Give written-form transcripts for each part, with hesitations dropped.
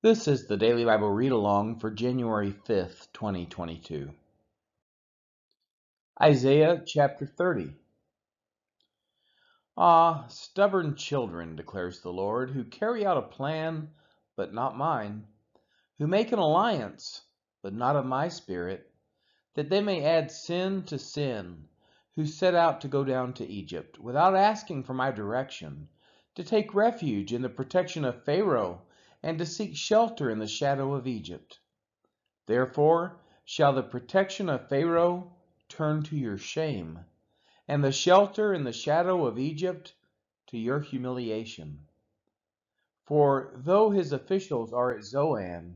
This is the Daily Bible Read Along for January 5th, 2022. Isaiah chapter 30. Ah, stubborn children, declares the Lord, who carry out a plan, but not mine, who make an alliance, but not of my spirit, that they may add sin to sin, who set out to go down to Egypt, without asking for my direction, to take refuge in the protection of Pharaoh, and to seek shelter in the shadow of Egypt. Therefore shall the protection of Pharaoh turn to your shame, and the shelter in the shadow of Egypt to your humiliation. For though his officials are at Zoan,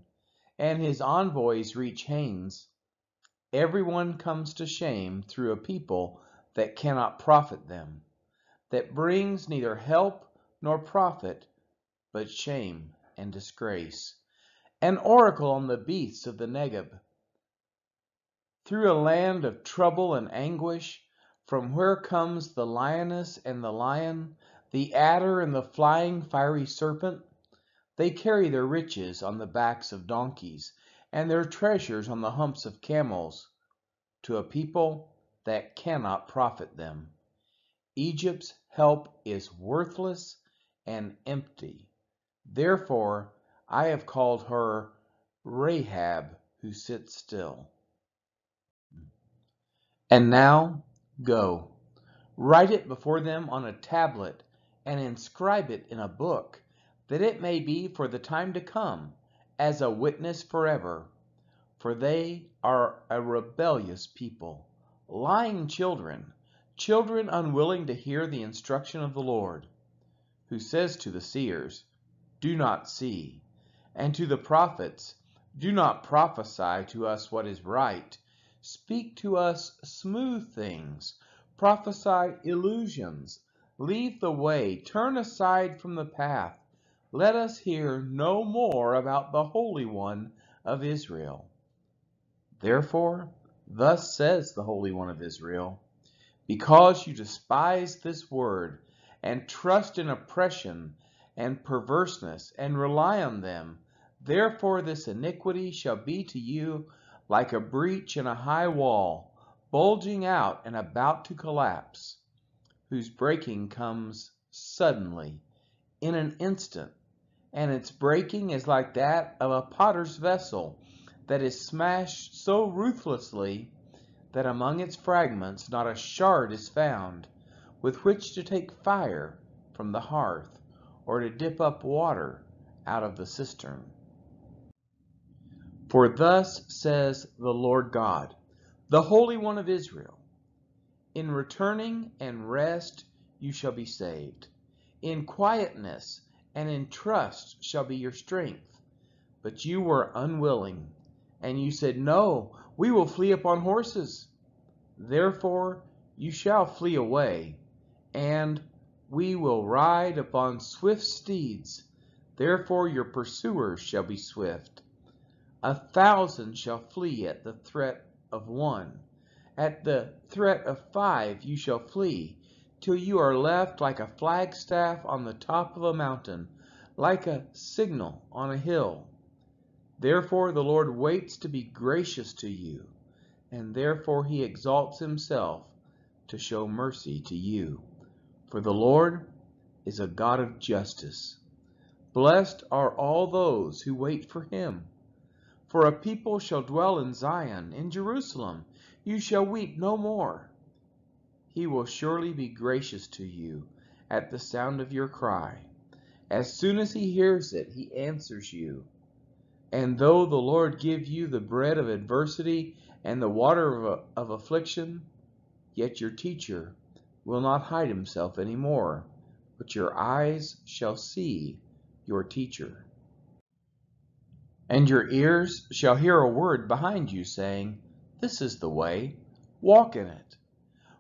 and his envoys reach Hanes, everyone comes to shame through a people that cannot profit them, that brings neither help nor profit, but shame and disgrace. An oracle on the beasts of the Negeb, through a land of trouble and anguish, from where comes the lioness and the lion, the adder and the flying fiery serpent. They carry their riches on the backs of donkeys, and their treasures on the humps of camels, to a people that cannot profit them. Egypt's help is worthless and empty. Therefore I have called her Rahab, who sits still. And now go, write it before them on a tablet, and inscribe it in a book, that it may be for the time to come, as a witness forever. For they are a rebellious people, lying children, children unwilling to hear the instruction of the Lord, who says to the seers, do not see, and to the prophets, do not prophesy to us what is right. Speak to us smooth things, prophesy illusions, lead the way, turn aside from the path. Let us hear no more about the Holy One of Israel. Therefore, thus says the Holy One of Israel, because you despise this word, and trust in oppression and perverseness, and rely on them, therefore this iniquity shall be to you like a breach in a high wall, bulging out and about to collapse, whose breaking comes suddenly, in an instant, and its breaking is like that of a potter's vessel that is smashed so ruthlessly that among its fragments not a shard is found with which to take fire from the hearth, or to dip up water out of the cistern. For thus says the Lord God, the Holy One of Israel, in returning and rest you shall be saved. In quietness and in trust shall be your strength. But you were unwilling, and you said, no, we will flee upon horses. Therefore you shall flee away, and we will ride upon swift steeds. Therefore your pursuers shall be swift. 1,000 shall flee at the threat of one. At the threat of 5 you shall flee, till you are left like a flagstaff on the top of a mountain, like a signal on a hill. Therefore the Lord waits to be gracious to you, and therefore he exalts himself to show mercy to you. For the Lord is a God of justice. Blessed are all those who wait for him. For a people shall dwell in Zion, in Jerusalem. You shall weep no more. He will surely be gracious to you at the sound of your cry. As soon as he hears it, he answers you. And though the Lord give you the bread of adversity and the water of affliction, yet your teacher will not hide himself any more, but your eyes shall see your teacher. And your ears shall hear a word behind you saying, this is the way, walk in it.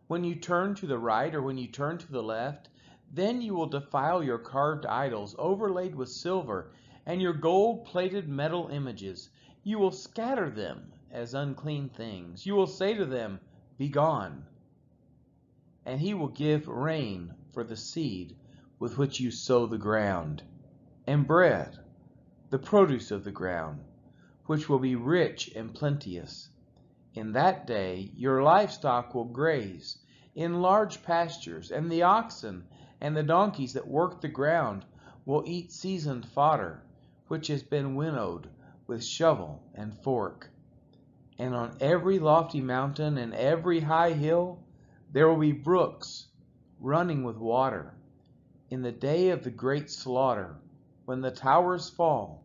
When you turn to the right or when you turn to the left, then you will defile your carved idols overlaid with silver and your gold-plated metal images. You will scatter them as unclean things. You will say to them, be gone. And he will give rain for the seed with which you sow the ground, and bread the produce of the ground, which will be rich and plenteous. In that day your livestock will graze in large pastures, and the oxen and the donkeys that work the ground will eat seasoned fodder, which has been winnowed with shovel and fork. And on every lofty mountain and every high hill there will be brooks running with water. In the day of the great slaughter, when the towers fall.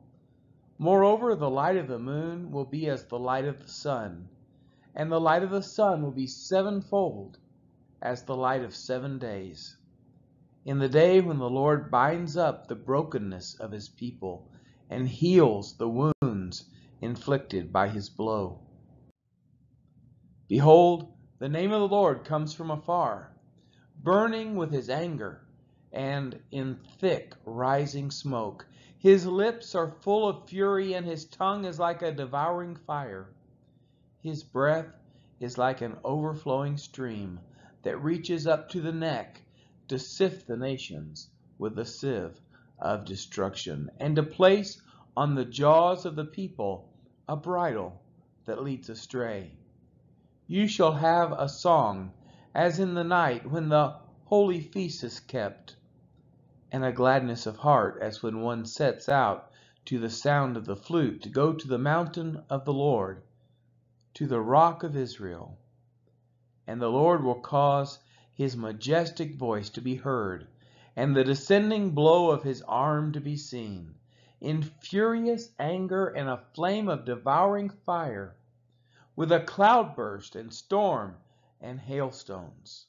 Moreover, the light of the moon will be as the light of the sun, and the light of the sun will be sevenfold as the light of 7 days. In the day when the Lord binds up the brokenness of his people and heals the wounds inflicted by his blow. Behold, the name of the Lord comes from afar, burning with his anger, and in thick rising smoke. His lips are full of fury, and his tongue is like a devouring fire. His breath is like an overflowing stream that reaches up to the neck to sift the nations with the sieve of destruction, and to place on the jaws of the people a bridle that leads astray. You shall have a song as in the night when the holy feast is kept, and a gladness of heart as when one sets out to the sound of the flute to go to the mountain of the Lord, to the rock of Israel. And the Lord will cause his majestic voice to be heard, and the descending blow of his arm to be seen, in furious anger and a flame of devouring fire, with a cloudburst and storm and hailstones.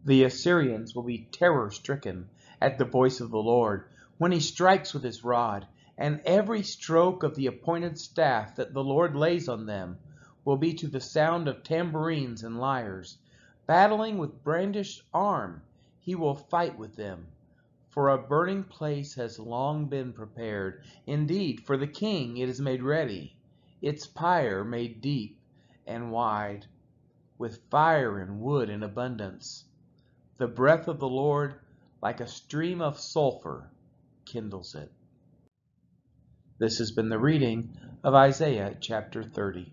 The Assyrians will be terror-stricken at the voice of the Lord when he strikes with his rod, and every stroke of the appointed staff that the Lord lays on them will be to the sound of tambourines and lyres. Battling with brandished arm, he will fight with them. For a burning place has long been prepared. Indeed, for the king it is made ready, its pyre made deep and wide, with fire and wood in abundance. The breath of the Lord, like a stream of sulfur, kindles it. This has been the reading of Isaiah chapter 30.